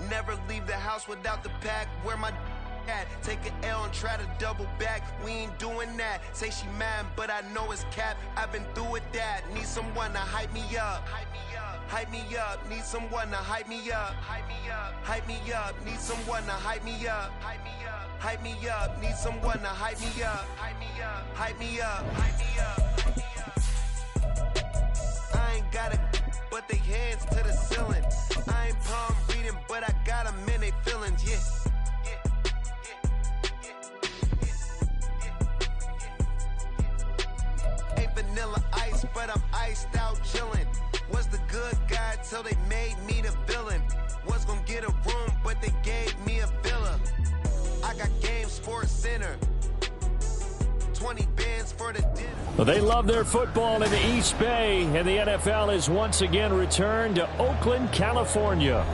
Never leave the house without the pack. Where my at? Take an L and try to double back. We ain't doing that. Say she mad, but I know it's cap. I've been through with that. Need someone to hype me up. Hype me up. Need someone to hype me up. Hype me up. Hype me up. Need someone to hype me up. Hype me up. Hype me up. Need someone to hype me up. Hype me up. Hype me up. Hype me up. I ain't got it, but they hands to the ceiling. I ain't palm reading, but I got them in they feelings, yeah. Ain't vanilla ice, but I'm iced out chillin'. Was the good guy till they made me the villain. Was gonna get a room, but they gave me a villa. I got Game Sports Center. 20 bands for the dinner. Well, they love their football in the East Bay, and the NFL has once again returned to Oakland, California.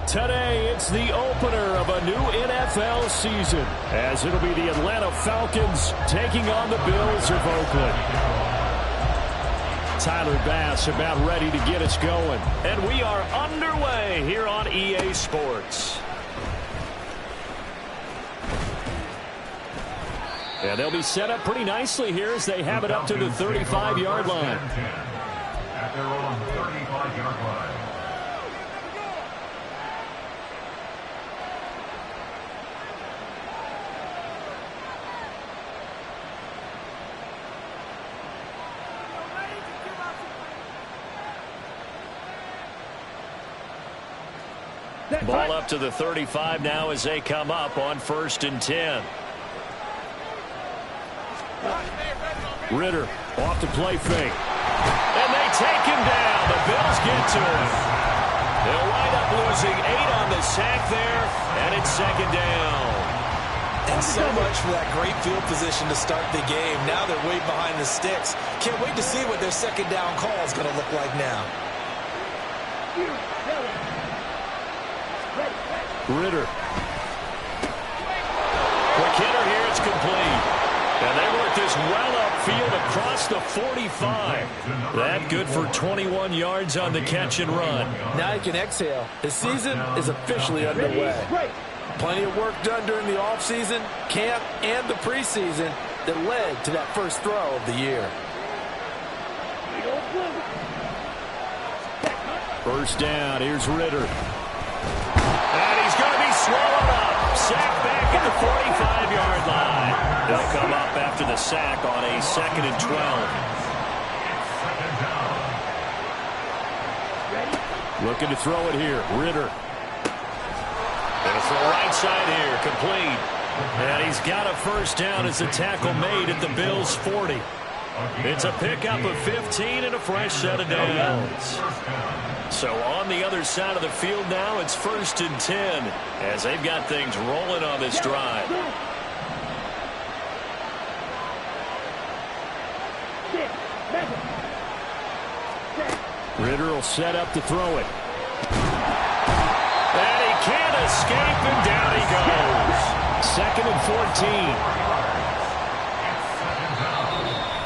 Today, it's the opener of a new NFL season, as it'll be the Atlanta Falcons taking on the Bills of Oakland. Tyler Bass about ready to get us going. And we are underway here on EA Sports. And they'll be set up pretty nicely here as they have it up to the 35-yard line. At their own 35-yard line. Ball up to the 35 now as they come up on 1st and 10. Ritter off the play fake. And they take him down. The Bills get to him. They'll wind up losing 8 on the sack there, and it's 2nd down. And so much for that great field position to start the game. Now they're way behind the sticks. Can't wait to see what their 2nd down call is going to look like now. Ritter. Quick hitter here. It's complete. And they work this well upfield across the 45. That good for 21 yards on the catch and run. Now you can exhale. The season is officially underway. Plenty of work done during the offseason, camp, and the preseason that led to that first throw of the year. 1st down. Here's Ritter. And he's going to be swallowed up. Sacked back at the 45-yard line. They'll come up after the sack on a 2nd and 12. Looking to throw it here. Ritter. Going to throw right side here. Complete. And he's got a 1st down as the tackle made at the Bills' 40. It's a pickup of 15 and a fresh set of downs. So on the other side of the field now, it's 1st and 10 as they've got things rolling on this drive. Ritter will set up to throw it. And he can't escape, and down he goes. 2nd and 14.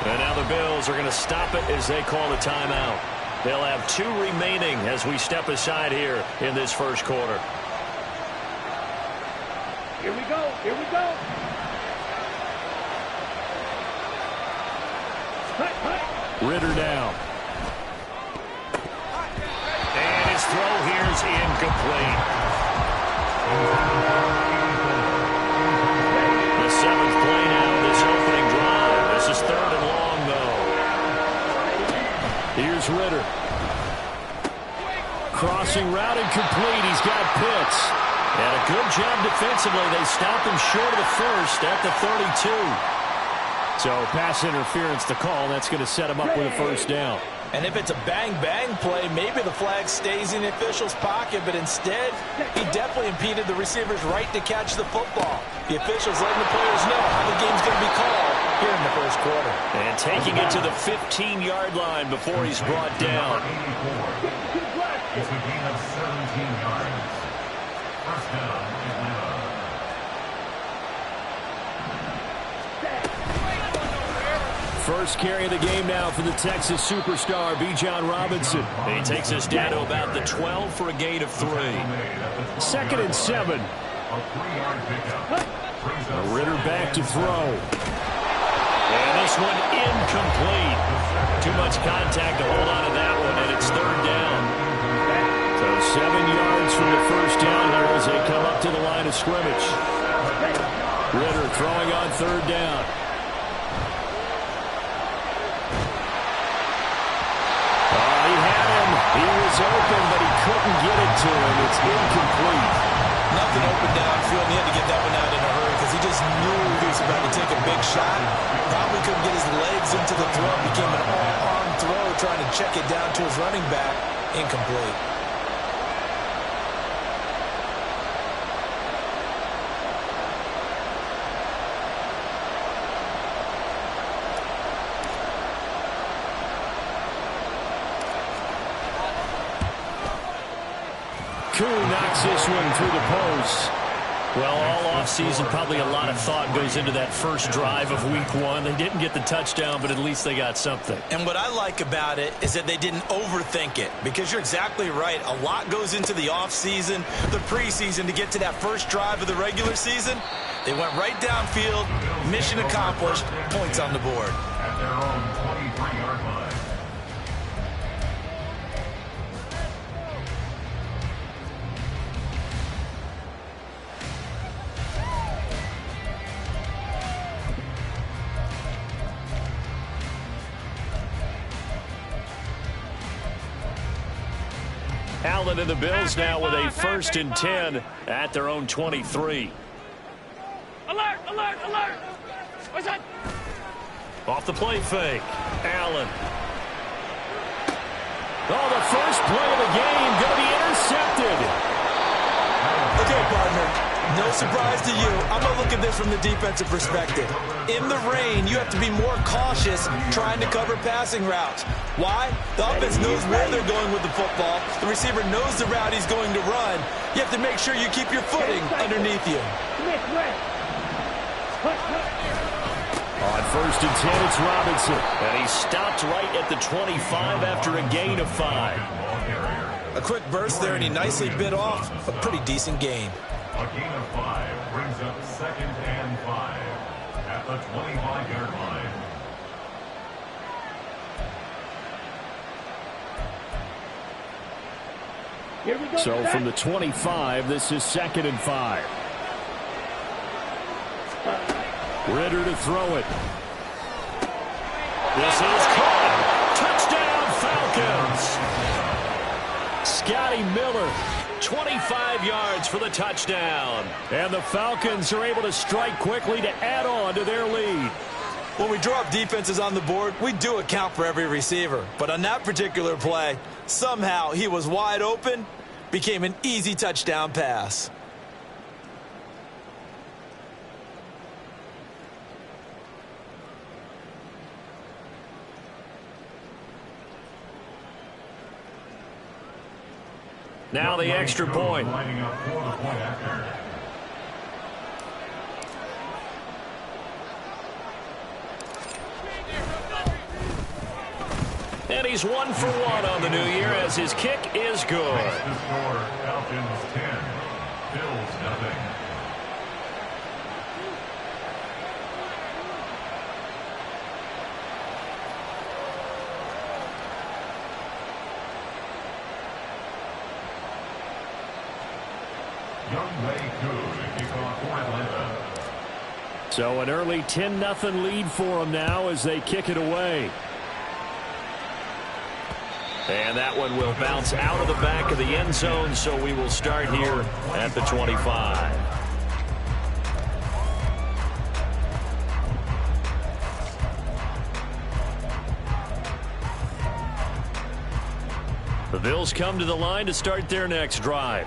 And now the Bills are going to stop it as they call the timeout. They'll have 2 remaining as we step aside here in this 1st quarter. Here we go. Here we go. Ritter down. And his throw here is incomplete. The 7th play now of this opening drive. This is 3rd and long, though. Here's Ritter. Crossing route incomplete. He's got Pitts. And a good job defensively. They stopped him short of the 1st at the 32. So pass interference to call. That's going to set him up with a 1st down. And if it's a bang-bang play, maybe the flag stays in the official's pocket, but instead, he definitely impeded the receiver's right to catch the football. The officials letting the players know how the game's going to be called here in the 1st quarter. And taking it to the 15-yard line before he's brought down. It's a gain of 17 yards. 1st down, Atlanta. First carry of the game now for the Texas superstar, Bijan Robinson. He takes us down to about the 12 for a gain of 3. 2nd and 7. Ritter back to throw. And this one incomplete. Too much contact to hold on to that one, and it's 3rd down. So 7 yards from the first down here as they come up to the line of scrimmage. Ritter throwing on 3rd down. He had him. He was open, but he couldn't get it to him. It's incomplete. Nothing open downfield. He had to get that one out in a hurry because he just knew he was about to take a big shot. Probably couldn't get his legs into the throw. Became an all-arm throw trying to check it down to his running back. Incomplete. Knocks this one through the post. Well, all offseason, probably a lot of thought goes into that first drive of week 1. They didn't get the touchdown, but at least they got something. And what I like about it is that they didn't overthink it, because you're exactly right. A lot goes into the offseason, the preseason, to get to that first drive of the regular season. They went right downfield, mission accomplished, points on the board. At their own 23-yard line. Allen and the Bills now with a 1st and 10 at their own 23. Alert, alert, alert. What's that? Off the play fake. Allen. Oh, the first play of the game going to be intercepted. Okay, partner. No surprise to you. I'm going to look at this from the defensive perspective. In the rain, you have to be more cautious trying to cover passing routes. Why? The offense knows where they're going with the football. The receiver knows the route he's going to run. You have to make sure you keep your footing underneath you. On 1st and 10, it's Robinson. And he stopped right at the 25 after a gain of 5. A quick burst there, and he nicely bit off a pretty decent gain. A gain of 5 brings up 2nd and 5 at the 25-yard line. Here we go. So from the 25, this is 2nd and 5. Ritter to throw it. This is caught. Touchdown, Falcons. Scotty Miller, 25 yards for the touchdown. And the Falcons are able to strike quickly to add on to their lead. When we draw up defenses on the board, we do account for every receiver. But on that particular play, somehow he was wide open, became an easy touchdown pass. Now the extra point. Lining up for the point after. And he's 1 for 1 on the new year as his kick is good. Makes the score Falcons 10, Bills nothing. So an early 10-0 lead for them now as they kick it away. And that one will bounce out of the back of the end zone, so we will start here at the 25. The Bills come to the line to start their next drive.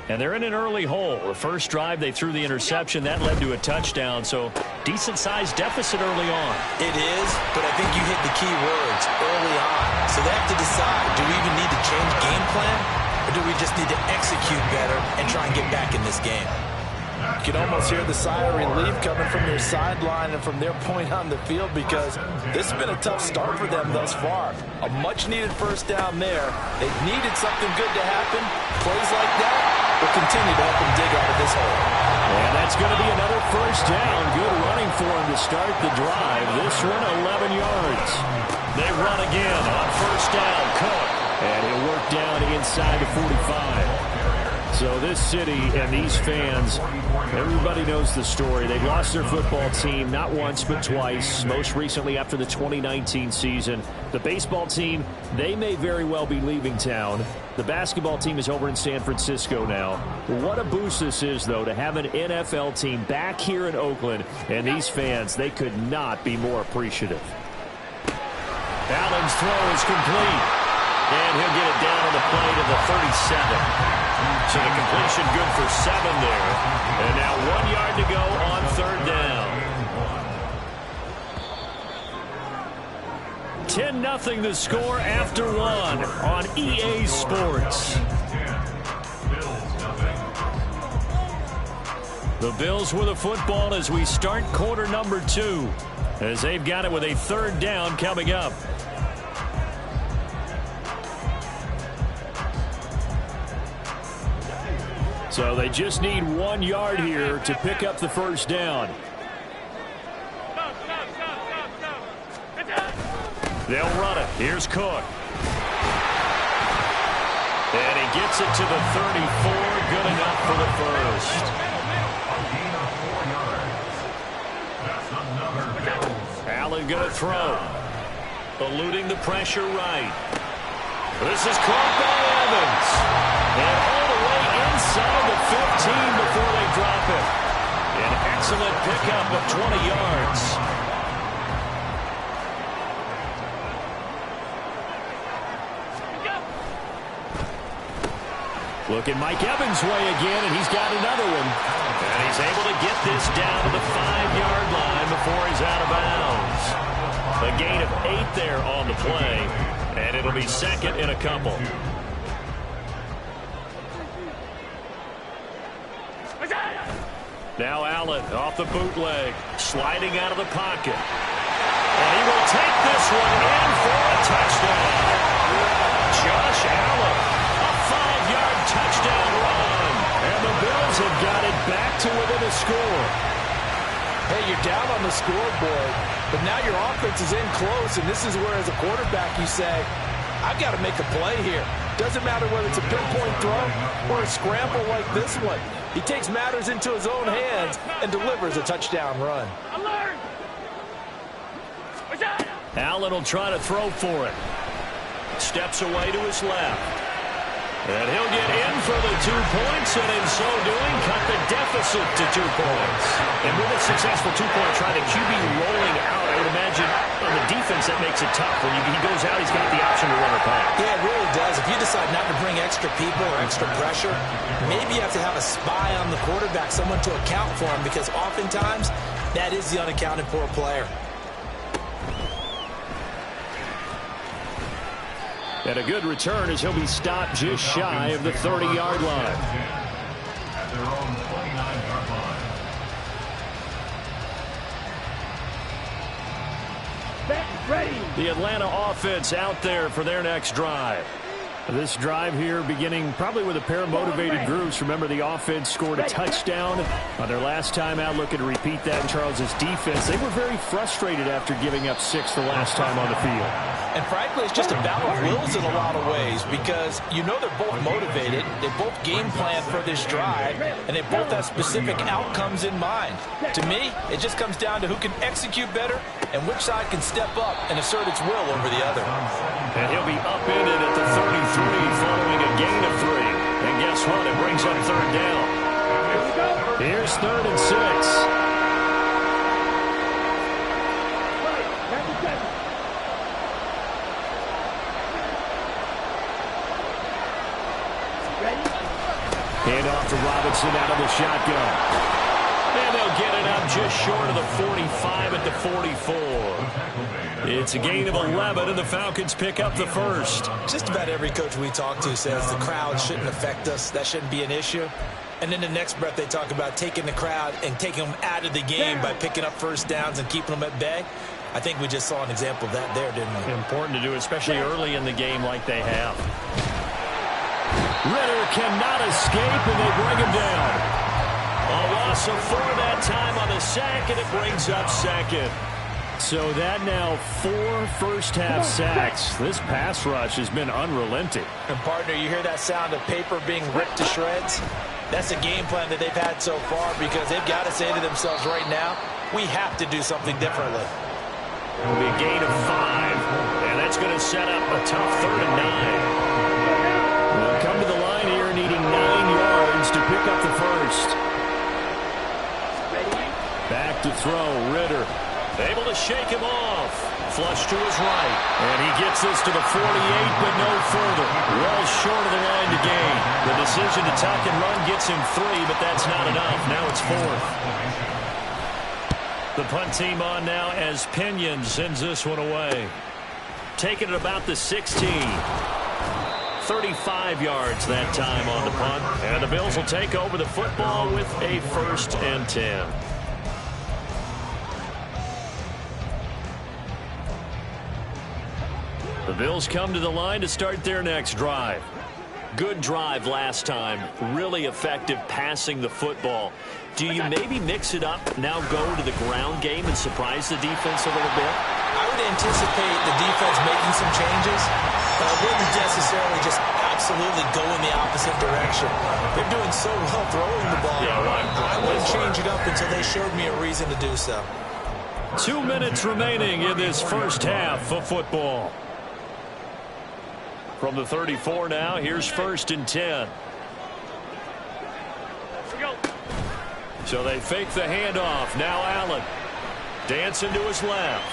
And they're in an early hole. The first drive, they threw the interception. That led to a touchdown, so decent-sized deficit early on. It is, but I think you hit the key words early on. So they have to decide, do we even need to change game plan, or do we just need to execute better and try and get back in this game? You can almost hear the sigh of relief coming from their sideline and from their point on the field, because this has been a tough start for them thus far. A much-needed first down there. They needed something good to happen. Plays like that will continue to help them dig out of this hole. And that's going to be another first down. Good running for him to start the drive. This one, 11 yards. They run again on first down. Cook. And he'll work down inside the 45. So this city and these fans, everybody knows the story. They've lost their football team not once but twice, most recently after the 2019 season. The baseball team, they may very well be leaving town. The basketball team is over in San Francisco now. What a boost this is, though, to have an NFL team back here in Oakland. And these fans, they could not be more appreciative. Allen's throw is complete. And he'll get it down on the play to the 37. So the completion good for 7 there. And now 1 yard to go on third down. 10-0 the score after 1 on EA Sports. The Bills with a football as we start quarter number 2. As they've got it with a third down coming up. So they just need 1 yard here to pick up the first down. They'll run it. Here's Cook. And he gets it to the 34. Good enough for the first. Allen going to throw. Eluding the pressure right. This is caught by Evans. And all the way inside the 15 before they drop it. An excellent pickup of 20 yards. Look at Mike Evans' way again, and he's got another one. And he's able to get this down to the 5-yard line before he's out of bounds. A gain of 8 there on the play, and it'll be second in a couple. Now Allen off the bootleg, sliding out of the pocket. And he will take this one in for a touchdown. Josh Allen, a 5-yard touchdown run. And the Bills have got it back to within a score. Hey, you're down on the scoreboard, but now your offense is in close, and this is where, as a quarterback, you say, I've got to make a play here. Doesn't matter whether it's a pinpoint throw or a scramble like this one. He takes matters into his own hands and delivers a touchdown run. Alert! Allen will try to throw for it. Steps away to his left. And he'll get in for the 2 points, and in so doing, cut the deficit to 2 points. And with a successful 2-point try, the QB rolling out, I would imagine on the defense that makes it tough. When he goes out, he's got the option to run or pass. Yeah, it really does. If you decide not to bring extra people or extra pressure, maybe you have to have a spy on the quarterback, someone to account for him, because oftentimes that is the unaccounted for player. And a good return as he'll be stopped just shy of the 30-yard line. At their own 29-yard line. Back ready. The Atlanta offense out there for their next drive. This drive here beginning probably with a pair of motivated groups. Remember, the offense scored a touchdown on their last time out. Looking to repeat that in Charles's defense. They were very frustrated after giving up 6 the last time on the field. And frankly, it's just a battle of wills in a lot of ways, because you know they're both motivated, they both game plan for this drive, and they both have specific outcomes in mind. To me, it just comes down to who can execute better and which side can step up and assert its will over the other. And he'll be upended at the 33 following a gain of 3. And guess what? It brings up third down. Here's 3rd and 6. Hand off to Robinson out of the shotgun. And they'll get it up just short of the 45 at the 44. It's a gain of 11, and the Falcons pick up the first. Just about every coach we talk to says the crowd shouldn't affect us. That shouldn't be an issue. And in the next breath, they talk about taking the crowd and taking them out of the game by picking up first downs and keeping them at bay. I think we just saw an example of that there, didn't we? Important to do, especially early in the game like they have. Ritter cannot escape, and they bring him down. A loss of 4 that time on the sack, and it brings up second. So that now 4 first-half sacks. This pass rush has been unrelenting. And, partner, you hear that sound of paper being ripped to shreds? That's the game plan that they've had so far because they've got to say to themselves right now, we have to do something differently. It'll be a gain of 5, and that's going to set up a tough 3rd and 9. They'll come to the line here needing 9 yards to pick up the first. Back to throw, Ritter. Able to shake him off. Flush to his right. And he gets this to the 48, but no further. Well short of the line to gain. The decision to tuck and run gets him 3, but that's not enough. Now it's 4th. The punt team on now as Pinion sends this one away. Taking it about the 16. 35 yards that time on the punt. And the Bills will take over the football with a 1st and 10. The Bills come to the line to start their next drive. Good drive last time. Really effective passing the football. Do you maybe mix it up, now go to the ground game and surprise the defense a little bit? I would anticipate the defense making some changes, but I wouldn't necessarily just absolutely go in the opposite direction. They're doing so well throwing the ball. I wouldn't change it up until they showed me a reason to do so. 2 minutes remaining in this first half of football. From the 34 now, here's 1st and 10. So they fake the handoff. Now Allen. Dancing to his left.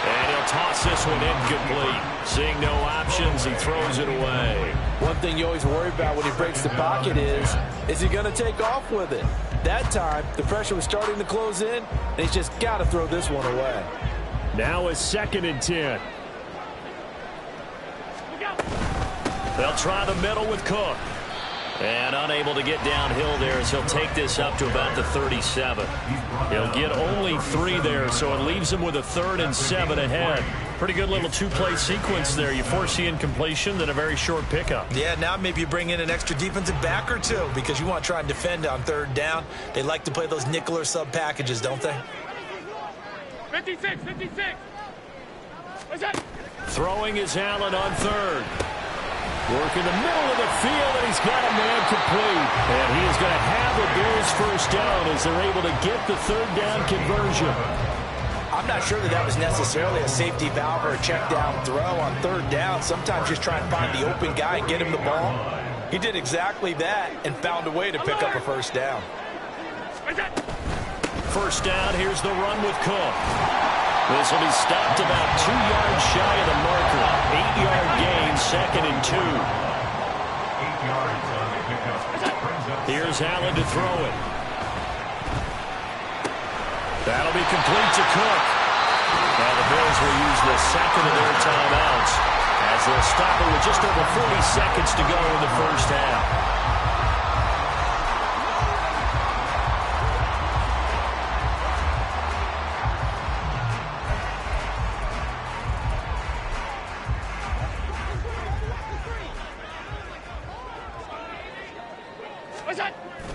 And he'll toss this one incomplete. Seeing no options, he throws it away. One thing you always worry about when he breaks the pocket is he going to take off with it? That time, the pressure was starting to close in, and he's just got to throw this one away. Now a 2nd and 10. They'll try the middle with Cook. And unable to get downhill there, so he'll take this up to about the 37. He'll get only 3 there, so it leaves him with a 3rd and 7 ahead. Pretty good little 2-play sequence there. You force the incompletion, then a very short pickup. Yeah, now maybe you bring in an extra defensive back or 2 because you want to try and defend on 3rd down. They like to play those nickel or sub packages, don't they? 56. What's that? Throwing is Allen on 3rd. Work in the middle of the field, and he's got a man complete. And he is going to have the Bills first down as they're able to get the 3rd down conversion. I'm not sure that was necessarily a safety valve or a check down throw on 3rd down. Sometimes just try and find the open guy and get him the ball. He did exactly that and found a way to pick up a 1st down. First down, here's the run with Cook. This will be stopped about 2 yards shy of the marker. 8-yard gain, 2nd and 2. 8 yards on the pickup. Here's Allen to throw it. That'll be complete to Cook. Now the Bills will use the 2nd of their timeouts as they'll stop it with just over 40 seconds to go in the first half.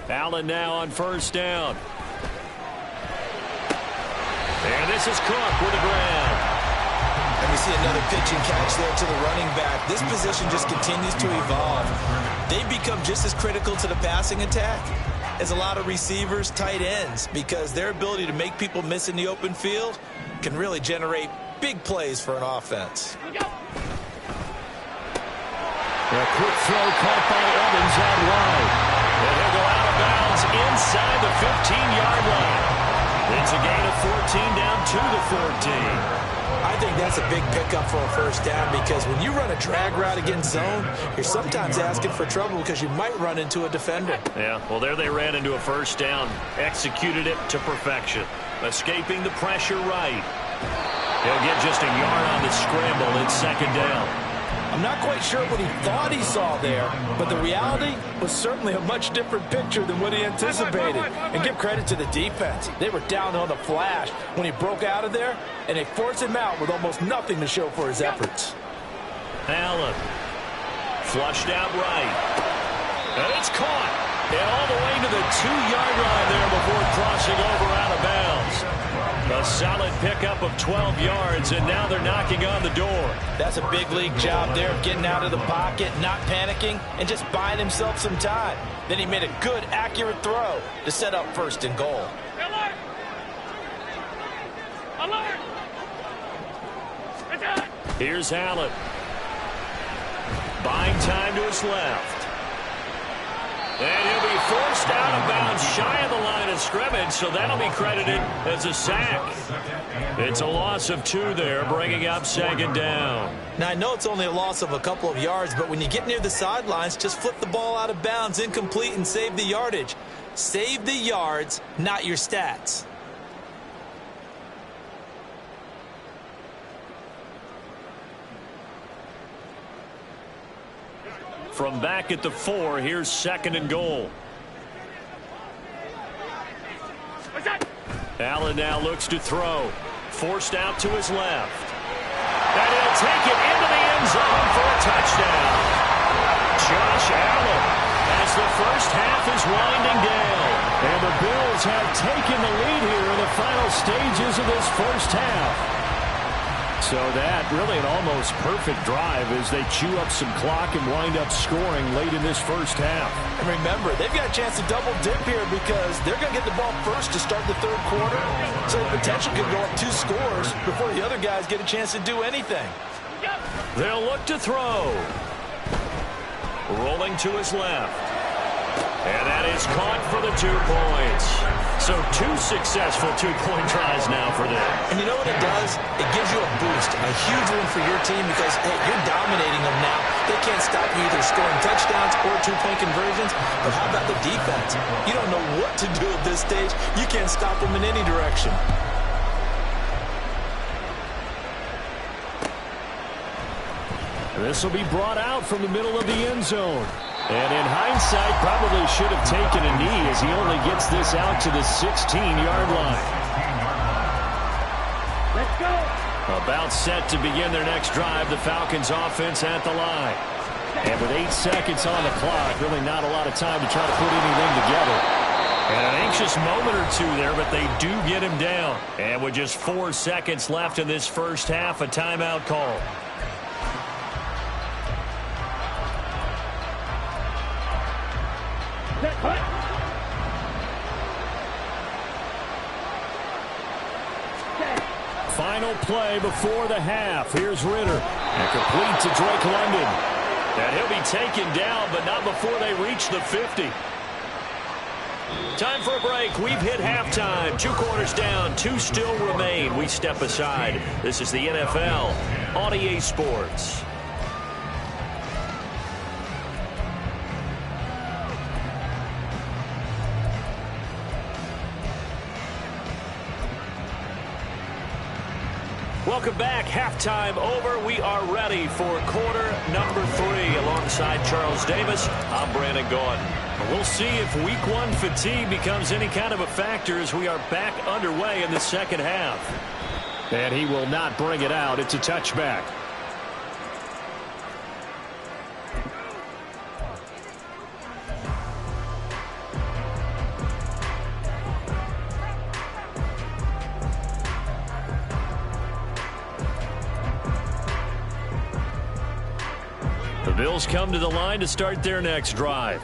Allen now on 1st down. And this is Cook with the ground. And we see another pitch and catch there to the running back. This position just continues to evolve. They become just as critical to the passing attack as a lot of receivers, tight ends, because their ability to make people miss in the open field can really generate big plays for an offense. A quick throw caught by Evans out wide. And he'll go out of bounds inside the 15-yard line. It's a gain of 14 down to the 14. I think that's a big pickup for a 1st down because when you run a drag route against zone, you're sometimes asking for trouble because you might run into a defender. Yeah, well, there they ran into a 1st down. Executed it to perfection. Escaping the pressure right. He'll get just a yard on the scramble. It's 2nd down. I'm not quite sure what he thought he saw there, but the reality was certainly a much different picture than what he anticipated. And give credit to the defense. They were down on the flash when he broke out of there, and they forced him out with almost nothing to show for his efforts. Allen. Flushed out right. And it's caught. And all the way to the 2-yard line there before crossing over out of bounds. A solid pickup of 12 yards, and now they're knocking on the door. That's a big league job there of getting out of the pocket, not panicking, and just buying himself some time. Then he made a good, accurate throw to set up 1st and goal. Alert! Alert! Attack! Here's Allen. Buying time to his left. And he'll be forced out of bounds shy of the line of scrimmage, so that'll be credited as a sack. It's a loss of 2 there, bringing up 2nd down. Now, I know it's only a loss of a couple of yards, but when you get near the sidelines, just flip the ball out of bounds, incomplete, and save the yardage. Save the yards, not your stats. From back at the 4, here's 2nd and goal. Allen now looks to throw. Forced out to his left. And he'll take it into the end zone for a touchdown. Josh Allen as the first half is winding down. And the Bills have taken the lead here in the final stages of this first half. So that really an almost perfect drive as they chew up some clock and wind up scoring late in this first half. And remember, they've got a chance to double dip here because they're going to get the ball first to start the 3rd quarter. So the potential could go up 2 scores before the other guys get a chance to do anything. They'll look to throw. Rolling to his left. And that is caught for the 2 points. So 2 successful 2-point tries now for them. And you know what it does? It gives you a boost, a huge one for your team because, hey, you're dominating them now. They can't stop you either scoring touchdowns or 2-point conversions. But how about the defense? You don't know what to do at this stage. You can't stop them in any direction. This will be brought out from the middle of the end zone. And in hindsight, probably should have taken a knee as he only gets this out to the 16-yard line. Let's go! About set to begin their next drive, the Falcons offense at the line. And with 8 seconds on the clock, really not a lot of time to try to put anything together. And an anxious moment or 2 there, but they do get him down. And with just 4 seconds left in this first half, a timeout call. Final play before the half. Here's Ritter. And complete to Drake London. And he'll be taken down, but not before they reach the 50. Time for a break. We've hit halftime. 2 quarters down. 2 still remain. We step aside. This is the NFL on EA Sports. Welcome back. Halftime over. We are ready for quarter number 3. Alongside Charles Davis, I'm Brandon Gordon. We'll see if week 1 fatigue becomes any kind of a factor as we are back underway in the second half. And he will not bring it out. It's a touchback. The Bills come to the line to start their next drive.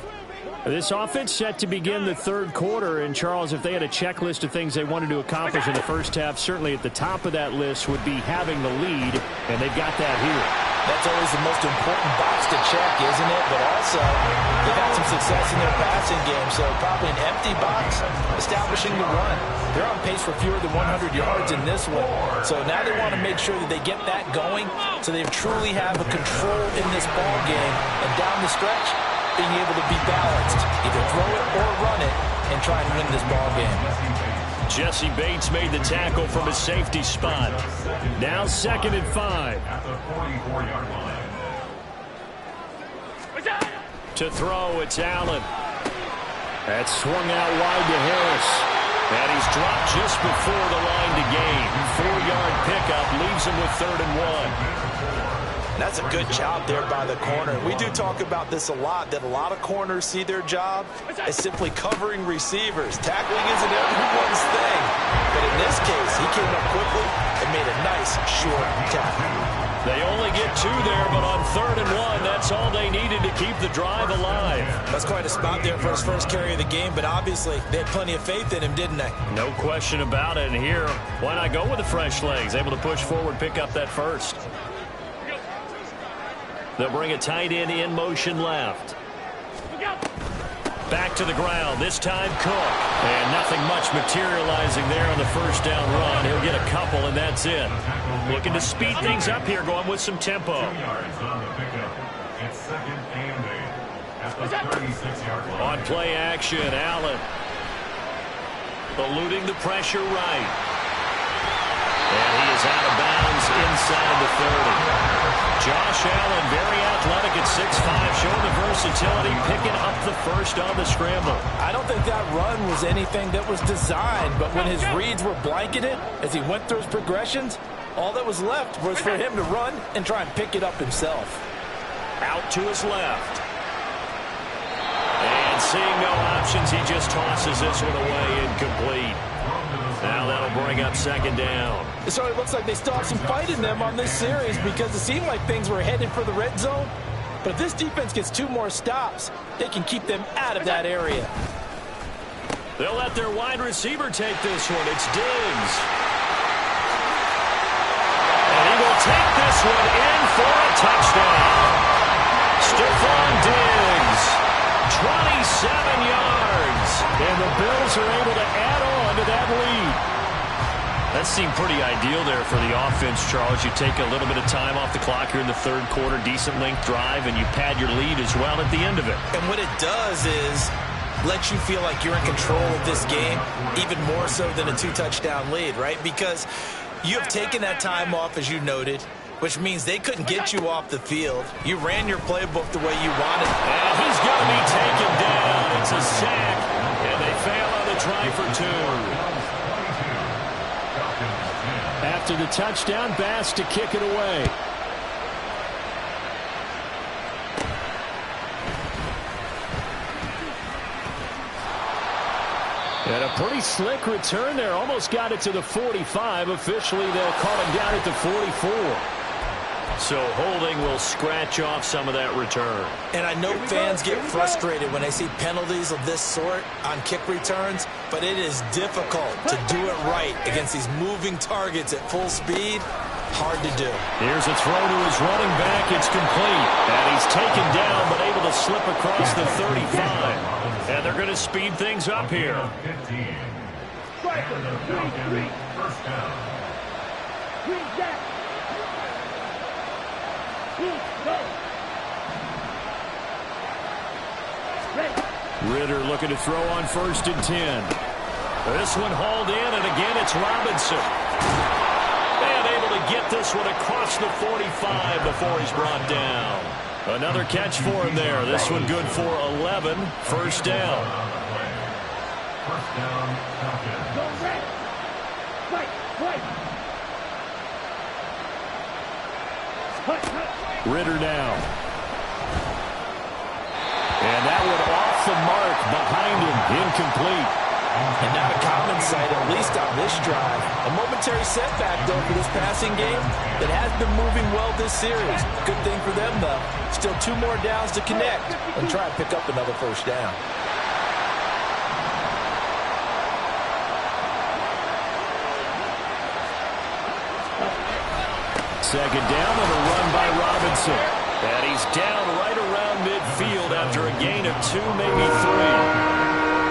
This offense set to begin the 3rd quarter, and Charles, if they had a checklist of things they wanted to accomplish in the first half, certainly at the top of that list would be having the lead, and they've got that here. That's always the most important box to check, isn't it? But also, they've had some success in their passing game, so probably an empty box establishing the run. They're on pace for fewer than 100 yards in this one. So now they want to make sure that they get that going so they truly have a control in this ball game. And down the stretch, being able to be balanced, either throw it or run it, and try and win this ball game. Jesse Bates made the tackle from a safety spot. Now 2nd and 5. At the 44-yard line. To throw, it's Allen. That's swung out wide to Harris. And he's dropped just before the line to gain. 4-yard pickup leaves him with 3rd and 1. That's a good job there by the corner. We do talk about this a lot, that a lot of corners see their job as simply covering receivers. Tackling isn't everyone's thing. But in this case, he came up quickly and made a nice short tackle. They only get 2 there, but on 3rd and 1, that's all they needed to keep the drive alive. That's quite a spot there for his first carry of the game, but obviously they had plenty of faith in him, didn't they? No question about it. And here, why not go with the fresh legs? Able to push forward, pick up that first. They'll bring a tight end in motion left. Back to the ground, this time Cook. And nothing much materializing there on the first down run. He'll get a couple, and that's it. Looking to speed things up here, going with some tempo. 2 yards on the pickup. It's 2nd and 8 at the 36-yard line. On play action, Allen. Eluding the pressure right. And he is out of bounds inside the 30. Josh Allen, very athletic at 6'5", showing the versatility, picking up the first on the scramble. I don't think that run was anything that was designed, but when his reads were blanketed, as he went through his progressions, all that was left was for him to run and try and pick it up himself. Out to his left. And seeing no options, he just tosses this one away, incomplete. Now that'll bring up 2nd down. So it looks like they still have some fight in them on this series because it seemed like things were headed for the red zone. But if this defense gets 2 more stops, they can keep them out of that area. They'll let their wide receiver take this one. It's Diggs. And he will take this one in for a touchdown. Stephon Diggs, 27 yards. And the Bills are able to add on to that lead. That seemed pretty ideal there for the offense, Charles. You take a little bit of time off the clock here in the 3rd quarter, decent length drive, and you pad your lead as well at the end of it. And what it does is let you feel like you're in control of this game, even more so than a 2-touchdown lead, right? Because you have taken that time off, as you noted, which means they couldn't get you off the field. You ran your playbook the way you wanted. And he's going to be taken down. It's a sack, and they fail on the try for 2. After the touchdown, Bass to kick it away. And a pretty slick return there. Almost got it to the 45. Officially, they'll call him down at the 44. So holding will scratch off some of that return. And I know fans get frustrated when they see penalties of this sort on kick returns, but it is difficult to do it right against these moving targets at full speed. Hard to do. Here's a throw to his running back. It's complete. And he's taken down, but able to slip across the 35. And they're going to speed things up here. 15. And the Falcons, first down. Ritter looking to throw on 1st and 10. This one hauled in, and again it's Robinson. And able to get this one across the 45 before he's brought down. Another catch for him there. This one good for 11. First down. First down, Falcons. Ritter now. And that one off the mark behind him. Incomplete. And not a common sight, at least on this drive. A momentary setback, though, for this passing game that has been moving well this series. Good thing for them, though. Still 2 more downs to connect and try and pick up another first down. Second down and a run by Robinson. And he's down right around midfield after a gain of 2, maybe 3.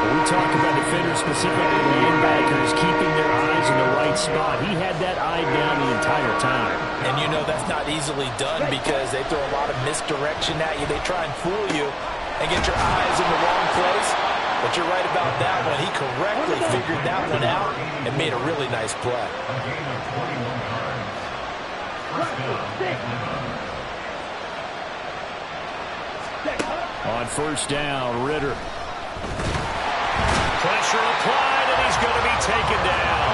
We talk about defenders, specifically linebackers, keeping their eyes in the right spot. He had that eye down the entire time. And you know that's not easily done because they throw a lot of misdirection at you. They try and fool you and get your eyes in the wrong place. But you're right about that one. He correctly figured that one out and made a really nice play. A gain of 21 yards. First down. On first down, Ritter. Pressure applied, and he's going to be taken down.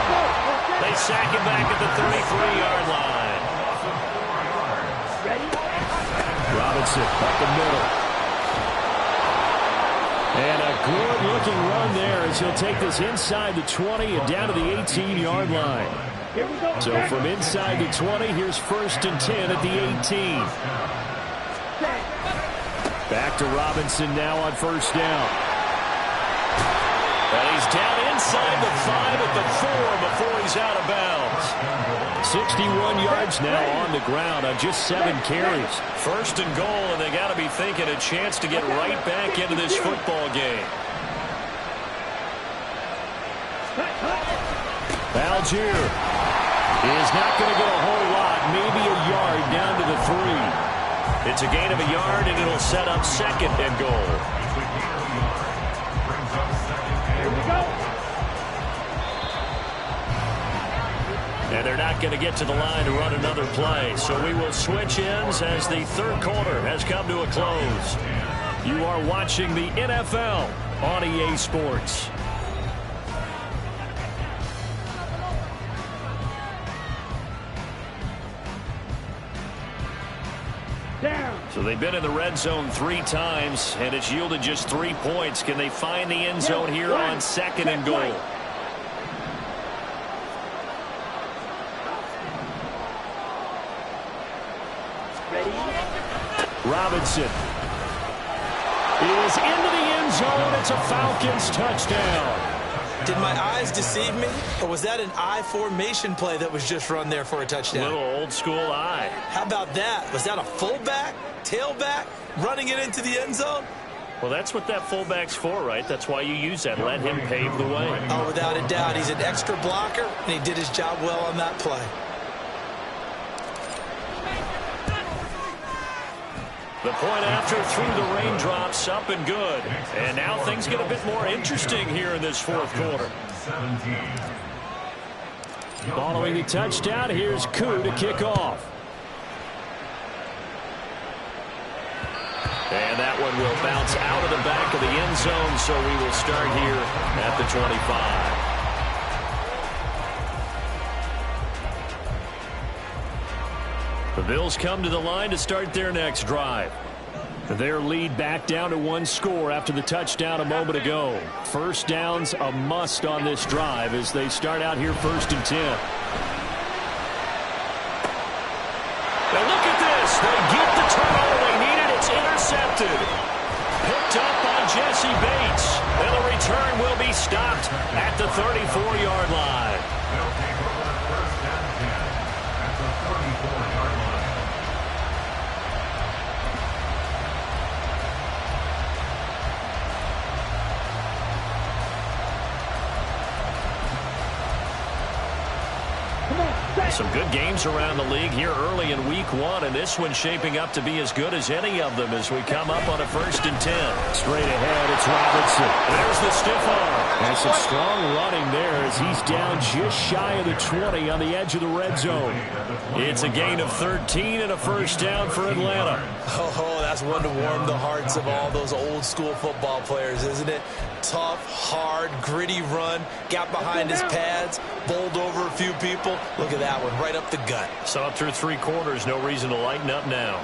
They sack him back at the 33-yard line. Robinson up the middle. And a good-looking run there as he'll take this inside the 20 and down to the 18-yard line. So from inside the 20, here's 1st and 10 at the 18. Back to Robinson now on first down. And he's down inside the 5 at the 4 before he's out of bounds. 61 yards now on the ground on just 7 carries. 1st and goal, and they got to be thinking a chance to get right back into this football game. Algier is not going to get a whole lot, maybe a yard down to the 3. It's a gain of a yard, and it'll set up 2nd and goal. And they're not going to get to the line to run another play. So we will switch ends as the 3rd quarter has come to a close. You are watching the NFL on EA Sports. So they've been in the red zone 3 times, and it's yielded just 3 points. Can they find the end zone here on 2nd and goal? Robinson is into the end zone. It's a Falcons touchdown. Did my eyes deceive me, or was that an I formation play that was just run there for a touchdown? Little old school I. How about that? Was that a fullback, tailback, running it into the end zone? Well, that's what that fullback's for, right? That's why you use that. Let him pave the way. Oh, without a doubt. He's an extra blocker, and he did his job well on that play. The point after through the raindrops, up and good. And now things get a bit more interesting here in this 4th quarter. Following the touchdown, here's Koo to kick off. And that one will bounce out of the back of the end zone, so we will start here at the 25. The Bills come to the line to start their next drive. Their lead back down to 1 score after the touchdown a moment ago. First down's a must on this drive as they start out here 1st and 10. Now look at this. They get the turnover they needed. It's intercepted. Picked up by Jesse Bates. And the return will be stopped at the 34-yard line. They'll take over 1st and 10 at the 34-yard line. Some good games around the league here early in week 1, and this one's shaping up to be as good as any of them as we come up on a 1st and 10. Straight ahead, it's Robinson. There's the stiff arm. And some strong running there as he's down just shy of the 20 on the edge of the red zone. It's a gain of 13 and a 1st down for Atlanta. Oh, that's one to warm the hearts of all those old school football players, isn't it? Tough, hard, gritty run, got behind his pads, bowled over a few people. Look at that one, right up the gut. Saw it through 3 quarters, no reason to lighten up now.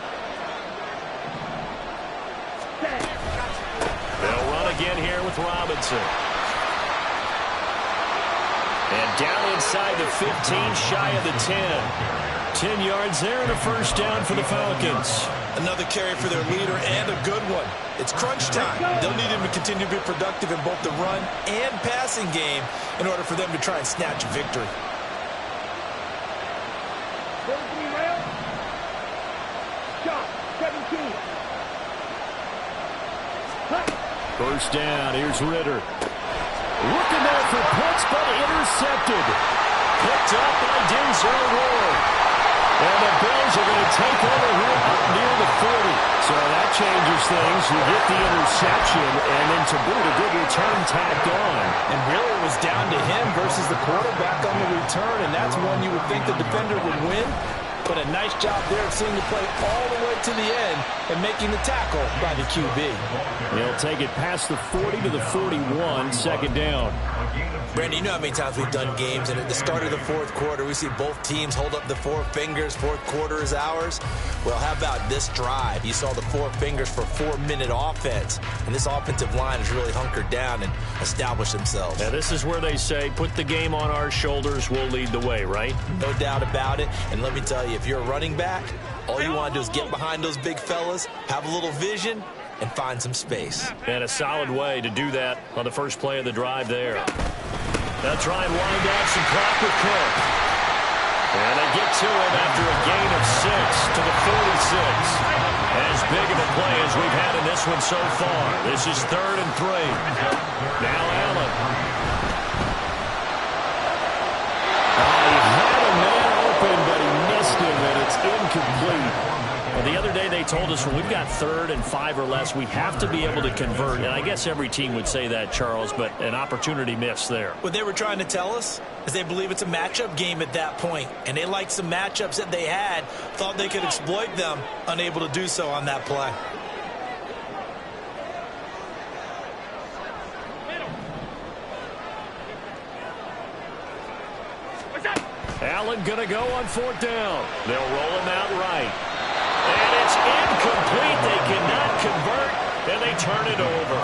They'll run again here with Robinson. And down inside the 15, shy of the 10. 10 yards there and a 1st down for the Falcons. Another carry for their leader and a good one. It's crunch time. They'll need him to continue to be productive in both the run and passing game in order for them to try and snatch a victory. First down, here's Ritter. Looking there for Pitts, but intercepted. Picked up by Denzel Ward. And the Bills are going to take over here up near the 40. So that changes things. You get the interception, and then to boot, a good return tacked on. And really it was down to him versus the quarterback on the return, and that's one you would think the defender would win. But a nice job there of seeing the play all the way to the end and making the tackle by the QB. He'll take it past the 40 to the 41, second down. Brandon, you know how many times we've done games, and at the start of the fourth quarter, we see both teams hold up the four fingers, fourth quarter is ours. Well, how about this drive? You saw the four fingers for 4-minute offense, and this offensive line has really hunkered down and established themselves. Now, this is where they say, put the game on our shoulders, we'll lead the way, right? No doubt about it, and let me tell you, if you're a running back, all you want to do is get behind those big fellas, have a little vision, and find some space. And a solid way to do that on the first play of the drive there. They'll try and wind down some clock with Cook. And they get to him after a gain of 6 to the 46. As big of a play as we've had in this one so far. This is 3rd and 3. Now Allen. He had a man open, but he missed him, and it's incomplete. Well, the other day they told us when we've got 3rd and 5 or less, we have to be able to convert. And I guess every team would say that, Charles, but an opportunity missed there. What they were trying to tell us is they believe it's a matchup game at that point. And they liked some matchups that they had, thought they could exploit them, unable to do so on that play. Allen going to go on 4th down. They'll roll him out right. And it's incomplete. They cannot convert, and they turn it over.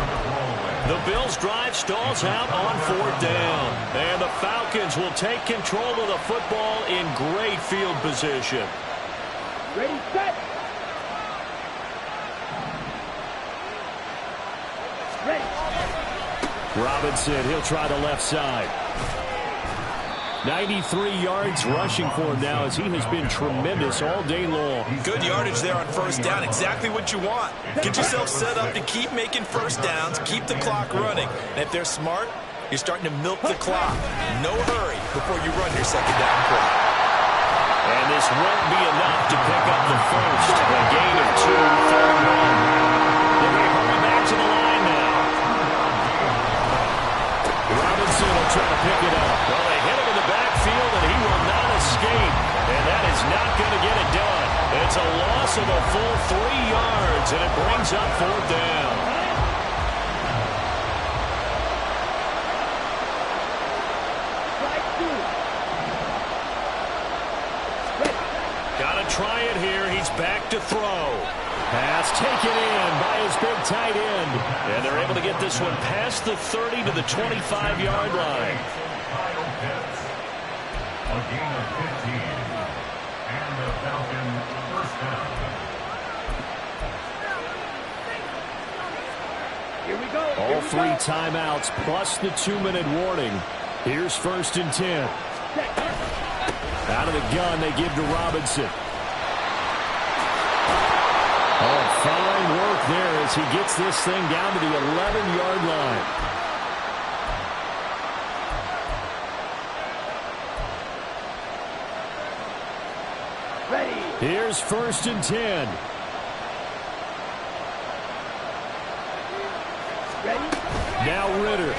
The Bills' drive stalls out on 4th down. And the Falcons will take control of the football in great field position. Ready, set. Ready. Robinson, he'll try the left side. 93 yards rushing for him now as he has been tremendous all day long. Good yardage there on 1st down. Exactly what you want. Get yourself set up to keep making 1st downs, keep the clock running. And if they're smart, you're starting to milk the clock. No hurry before you run your 2nd down play. And this won't be enough to pick up the first. A gain of 2, 3rd and 1. They're going to hurry back to the line now. Robinson will try to pick it up. Well, they hit him in the backfield, and he will not escape. And that is not going to get it done. It's a loss of a full 3 yards, and it brings up 4th down. Got to try it here. He's back to throw. Pass taken in by his big tight end. And they're able to get this one past the 30 to the 25-yard line. A gain of 15. And the Falcon 1st down. Here we go. All 3 timeouts plus the 2-minute warning. Here's 1st and 10. Out of the gun, they give to Robinson. Oh, fine work there as he gets this thing down to the 11-yard line. Ready. Here's 1st and 10. Ready. Now Ritter.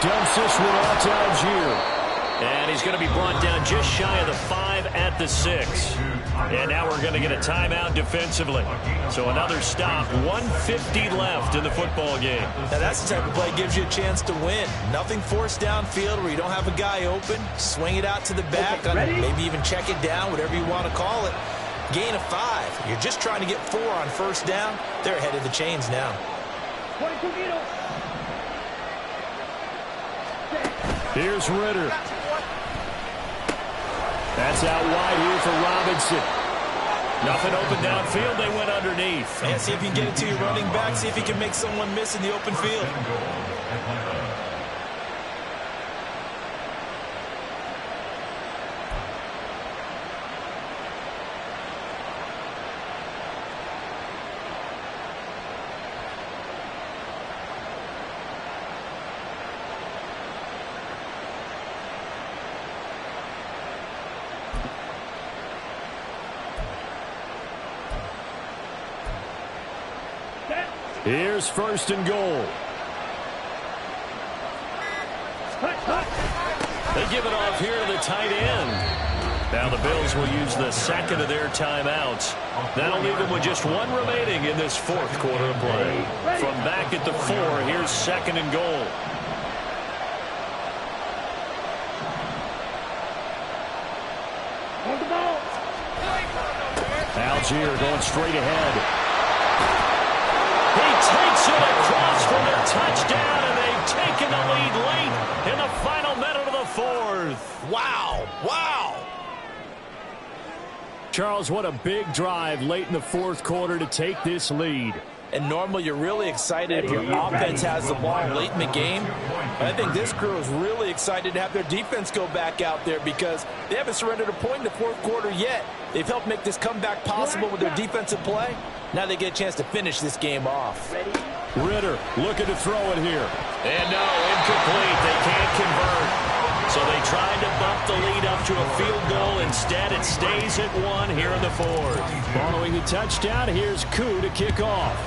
Dumps this one off to Algier. And he's going to be brought down just shy of the 5 at the 6. And now we're going to get a timeout defensively. So another stop, 1:50 left in the football game. Now that's the type of play that gives you a chance to win. Nothing forced downfield where you don't have a guy open. Swing it out to the back, maybe even check it down, whatever you want to call it. Gain of 5. You're just trying to get 4 on 1st down. They're ahead of the chains now. 22 meters. Here's Ritter. That's out wide here for Robinson. Nothing open downfield. They went underneath. Yeah, see if you can get it to your running back. See if you can make someone miss in the open field. Here's 1st and goal. They give it off here to the tight end. Now the Bills will use the second of their timeouts. That'll leave them with just one remaining in this fourth quarter of play. From back at the 4, here's second and goal. Hold the ball. Algier going straight ahead. He takes it across for the touchdown, and they've taken the lead late in the final minute of the fourth. Wow. Wow. Charles, what a big drive late in the fourth quarter to take this lead. And normally you're really excited if your offense has the ball late in the game. But I think this crew is really excited to have their defense go back out there because they haven't surrendered a point in the fourth quarter yet. They've helped make this comeback possible with their defensive play. Now they get a chance to finish this game off. Ritter looking to throw it here. And no, incomplete. They can't convert. So they tried to bump the lead up to a field goal. Instead, it stays at 1 here in the fourth. Following the touchdown, here's Koo to kick off.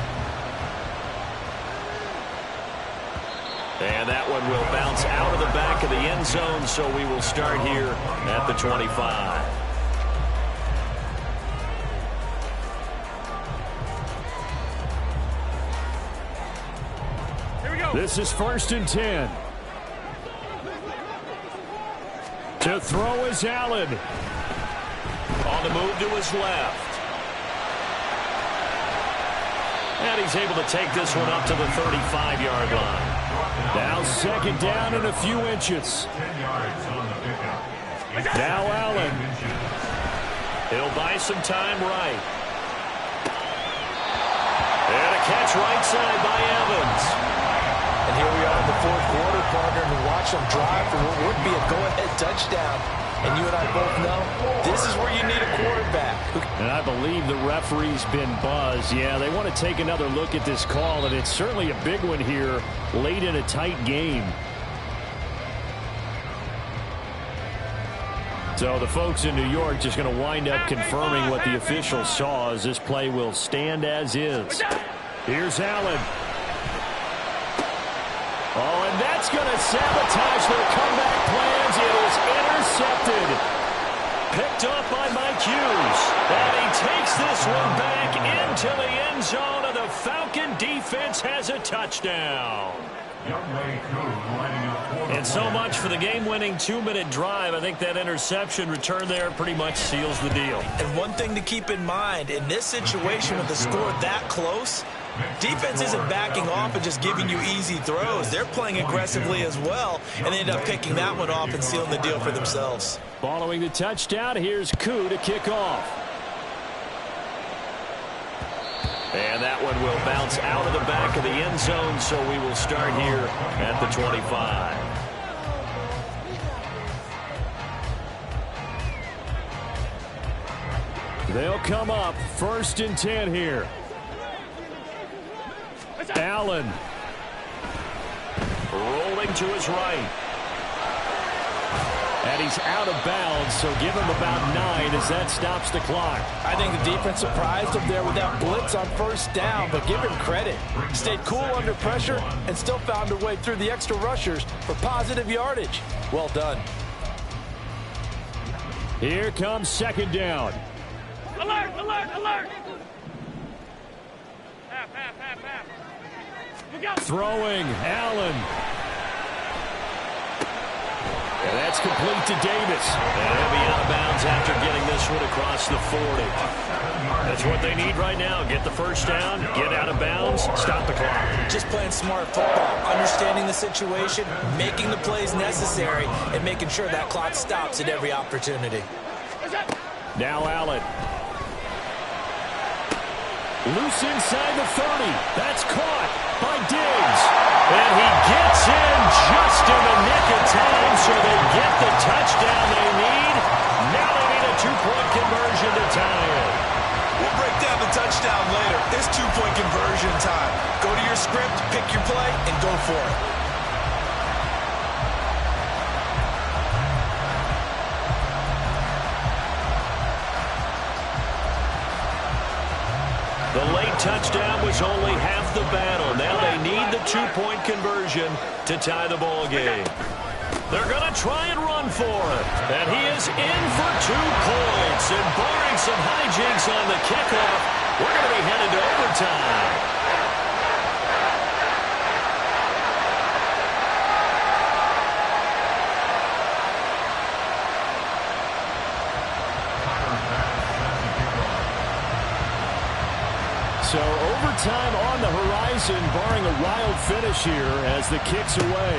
And that one will bounce out of the back of the end zone, so we will start here at the 25. Here we go. This is 1st and 10. To throw is Allen. On the move to his left. And he's able to take this one up to the 35-yard line. Now second down and a few inches. Now Allen. He'll buy some time right. And a catch right side by Evans. And here we are in the fourth quarter, partner, and watch them drive for what would be a go-ahead touchdown. And you and I both know this is where you need a quarterback. And I believe the referee's been buzzed. Yeah, they want to take another look at this call, and it's certainly a big one here late in a tight game. So the folks in New York just going to wind up confirming what the officials saw as this play will stand as is. Here's Allen. Oh, and that's going to sabotage their comeback plans. It is intercepted. Picked up by Mike Hughes. And he takes this one back into the end zone, and the Falcon defense has a touchdown. And so much for the game-winning 2-minute drive. I think that interception return there pretty much seals the deal. And one thing to keep in mind, in this situation with the score that close, defense isn't backing off and just giving you easy throws. They're playing aggressively as well, and they end up picking that one off and sealing the deal for themselves. Following the touchdown, here's Koo to kick off. And that one will bounce out of the back of the end zone, so we will start here at the 25. They'll come up 1st and 10 here. Allen. Rolling to his right. And he's out of bounds, so give him about 9 as that stops the clock. I think the defense surprised him there with that blitz on 1st down, but give him credit. Stayed cool under pressure and still found a way through the extra rushers for positive yardage. Well done. Here comes 2nd down. Alert, alert, alert. Half. Look out. Throwing, Allen. And that's complete to Davis. And he'll be out of bounds after getting this one across the 40. That's what they need right now. Get the 1st down, get out of bounds, stop the clock. Just playing smart football, understanding the situation, making the plays necessary, and making sure that clock stops at every opportunity. Now Allen. Loose inside the 30. That's caught by Diggs. And he gets in just in the nick of time, so they get the touchdown they need. Now they need a 2-point conversion to tie it. We'll break down the touchdown later. It's 2-point conversion time. Go to your script, pick your play, and go for it. The late touchdown was only half the battle. Now they need the 2-point conversion to tie the ball game. They're going to try and run for it. And he is in for 2 points. And barring some hijinks on the kickoff, we're going to be headed to overtime. So overtime on the horizon, barring a wild finish here as the kick's away.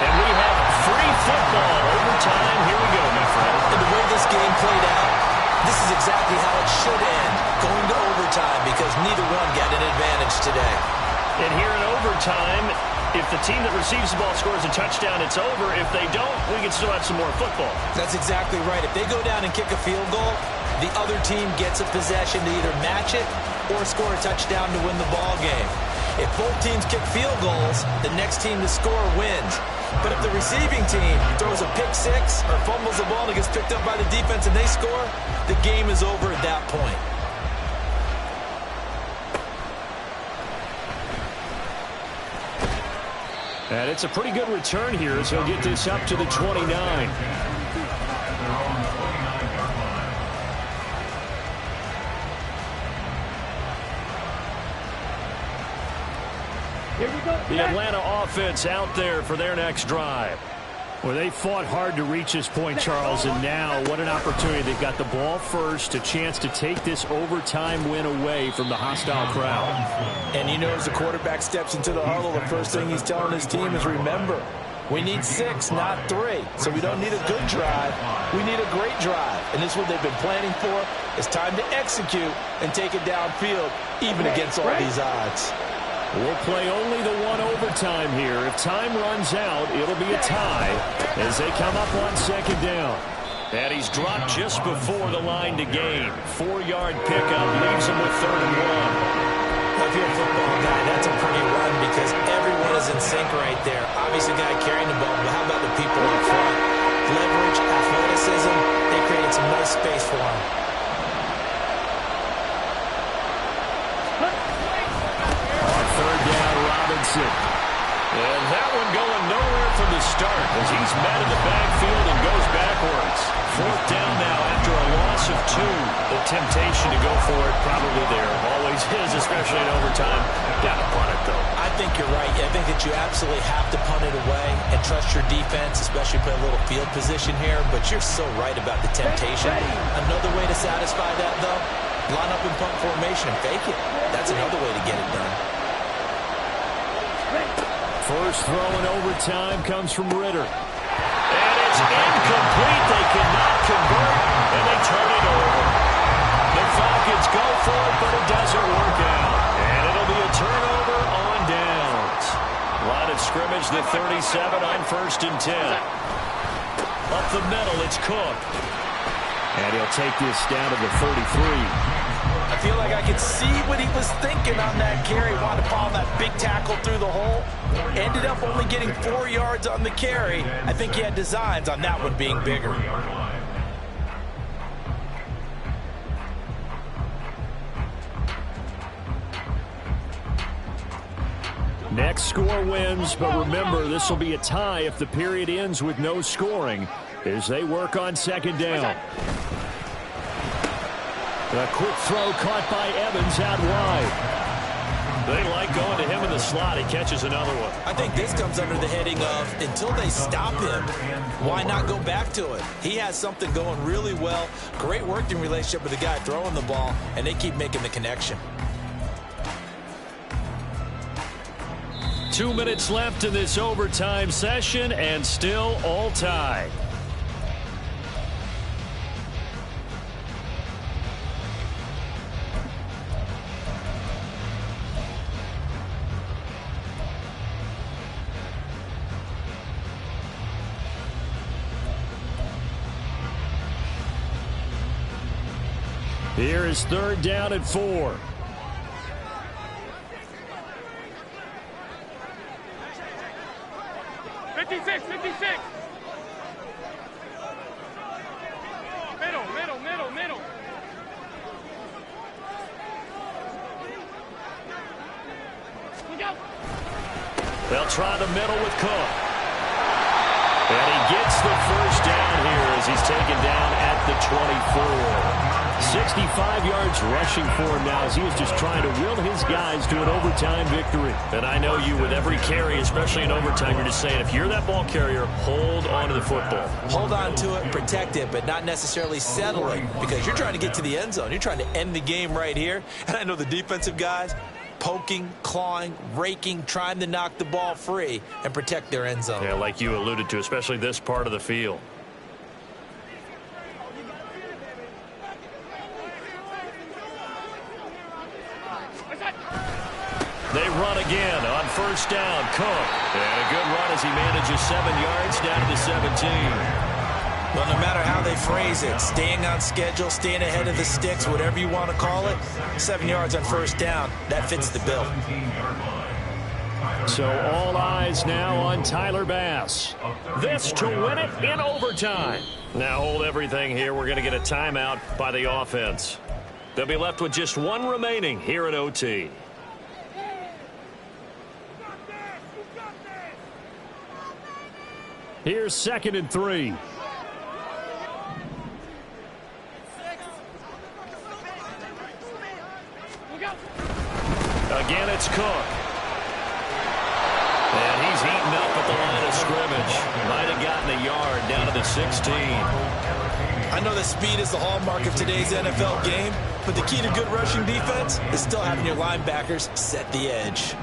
And we have free football. Overtime, here we go, my friend. And the way this game played out, this is exactly how it should end. Going to overtime because neither one got an advantage today. And here in overtime, if the team that receives the ball scores a touchdown, it's over. If they don't, we can still have some more football. That's exactly right. If they go down and kick a field goal, the other team gets a possession to either match it or score a touchdown to win the ball game. If both teams kick field goals, the next team to score wins. But if the receiving team throws a pick six or fumbles the ball and it gets picked up by the defense and they score, the game is over at that point. And it's a pretty good return here as he'll get this up to the 29. The Atlanta offense out there for their next drive. Well, they fought hard to reach this point, Charles, and now what an opportunity. They've got the ball first, a chance to take this overtime win away from the hostile crowd. And you know, as the quarterback steps into the huddle, the first thing he's telling his team is, remember, we need 6, not 3. So we don't need a good drive. We need a great drive. And this is what they've been planning for. It's time to execute and take it downfield, even against all these odds. We'll play only the one overtime here. If time runs out, it'll be a tie as they come up on second down. And he's dropped just before the line to gain. 4-yard pickup leaves him with 3rd and 1. If you're a football guy, that's a pretty run because everyone is in sync right there. Obviously, the guy carrying the ball, but how about the people up front? Leverage, athleticism, they created some nice space for him. And that one going nowhere from the start as he's met in the backfield and goes backwards. 4th down now after a loss of 2. The temptation to go for it probably there. Always is, especially in overtime. Got to punt it, though. I think you're right. I think that you absolutely have to punt it away and trust your defense, especially play a little field position here. But you're so right about the temptation. Another way to satisfy that, though, line up in punt formation and fake it. That's another way to get it done. First throw in overtime comes from Ritter. And it's incomplete. They cannot convert, and they turn it over. The Falcons go for it, but it doesn't work out. And it'll be a turnover on downs. Line of scrimmage, the 37 on 1st and 10. Up the middle, it's Cook. And he'll take this down to the 33. I feel like I could see what he was thinking on that carry. Wanted to follow that big tackle through the hole. Ended up only getting 4 yards on the carry. I think he had designs on that one being bigger. Next score wins, but remember, this will be a tie if the period ends with no scoring as they work on second down. A quick throw caught by Evans out wide. They like going to him in the slot. He catches another one. I think this comes under the heading of, until they stop him, why not go back to it? He has something going really well. Great working relationship with the guy throwing the ball, and they keep making the connection. 2 minutes left in this overtime session, and still all tied. Here is 3rd down and 4. Middle. They'll try the middle with Cook. And he gets the first down here as he's taken down at the 24. 65 yards rushing for him now as he is just trying to will his guys to an overtime victory. And I know you, with every carry, especially in overtime, you're just saying, if you're that ball carrier, hold on to the football. Hold on to it, protect it, but not necessarily settle it, because you're trying to get to the end zone. You're trying to end the game right here. And I know the defensive guys, poking, clawing, raking, trying to knock the ball free and protect their end zone. Yeah, like you alluded to, especially this part of the field. They run again on first down. Cook. And a good run as he manages 7 yards down to the 17. Well, no matter how they phrase it, staying on schedule, staying ahead of the sticks, whatever you want to call it, 7 yards on first down, that fits the bill. So all eyes now on Tyler Bass. This to win it in overtime. Now hold everything here. We're going to get a timeout by the offense. They'll be left with just one remaining here at OT. Here's 2nd and 3. Again, it's Cook. And he's eaten up at the line of scrimmage. Might have gotten a yard down to the 16. I know that speed is the hallmark of today's NFL game, but the key to good rushing defense is still having your linebackers set the edge.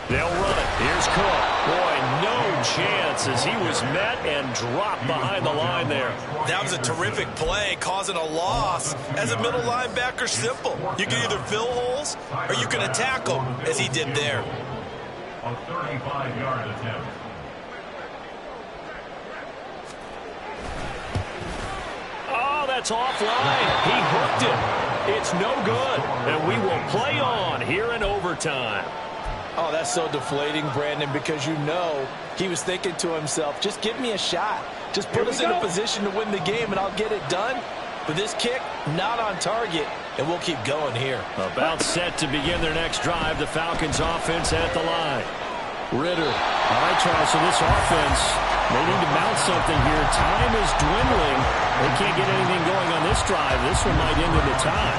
They'll run it. Here's Cook. Boy, no chance as he was met and dropped behind the line there. That was a terrific play, causing a loss. As a middle linebacker, simple. You can either fill holes or you can attack them, as he did there. A 35-yard attempt. Oh, that's offline. He hooked it. It's no good. And we will play on here in overtime. Oh, that's so deflating, Brandon, because you know he was thinking to himself, just give me a shot. Just put us in a position to win the game, and I'll get it done. But this kick, not on target, and we'll keep going here. About set to begin their next drive, the Falcons offense at the line. Ritter. All right, Charles, so this offense, they need to mount something here. Time is dwindling. They can't get anything going on this drive. This one might end in the time.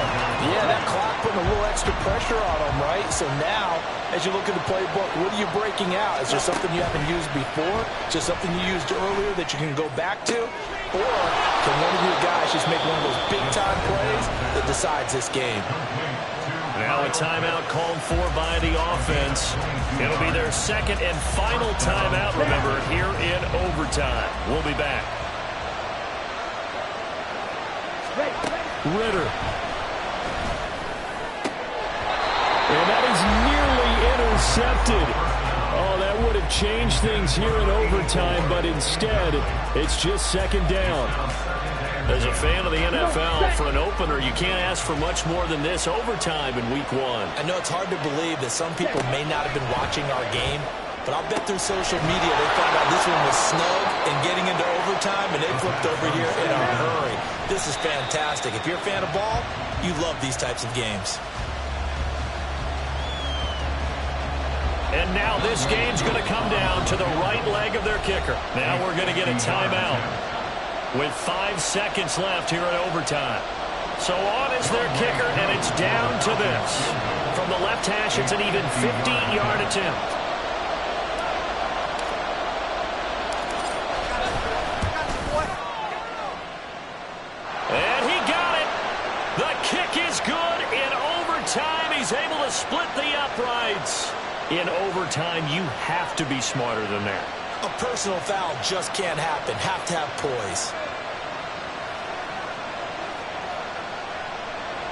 Yeah, that clock putting a little extra pressure on them, right? So now, as you look at the playbook, what are you breaking out? Is there something you haven't used before? Just something you used earlier that you can go back to? Or can one of your guys just make one of those big-time plays that decides this game? Now a timeout called for by the offense. It'll be their second and final timeout, remember, here in overtime. We'll be back. Ritter. And that is nearly intercepted. Oh, that would have changed things here in overtime, but instead, it's just second down. As a fan of the NFL, for an opener, you can't ask for much more than this overtime in Week 1. I know it's hard to believe that some people may not have been watching our game, but I'll bet through social media they found out this one was snug and getting into overtime, and they flipped over here in a hurry. This is fantastic. If you're a fan of ball, you love these types of games. And now this game's going to come down to the right leg of their kicker. Now we're going to get a timeout with 5 seconds left here in overtime. So on is their kicker, and it's down to this. From the left hash, it's an even 50-yard attempt. And he got it. The kick is good in overtime. He's able to split the uprights. In overtime, you have to be smarter than that. A personal foul just can't happen. Have to have poise.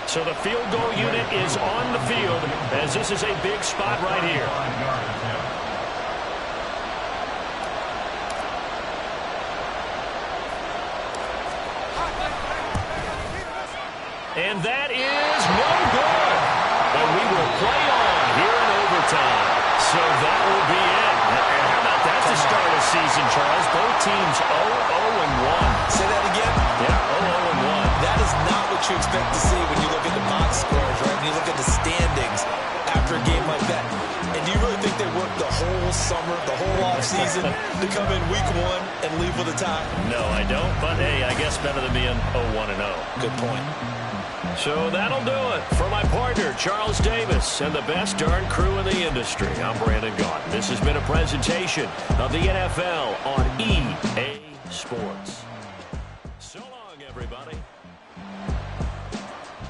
So the field goal unit is on the field as this is a big spot right here. And that is no good. And we will play on here in overtime. So that will be it. And how about that to start a season, Charles? Both teams 0-0-1. Say that again? Yeah, 0-0-1. That is not what you expect to see when you look at the box scores, right? When you look at the standings after a game like that. think they worked the whole summer, the whole offseason to come in week 1 and leave with a tie? No, I don't. But, hey, I guess better than being 0-1-0. Good point. So that'll do it. For my partner, Charles Davis, and the best darn crew in the industry, I'm Brandon Gaudin. This has been a presentation of the NFL on EA Sports.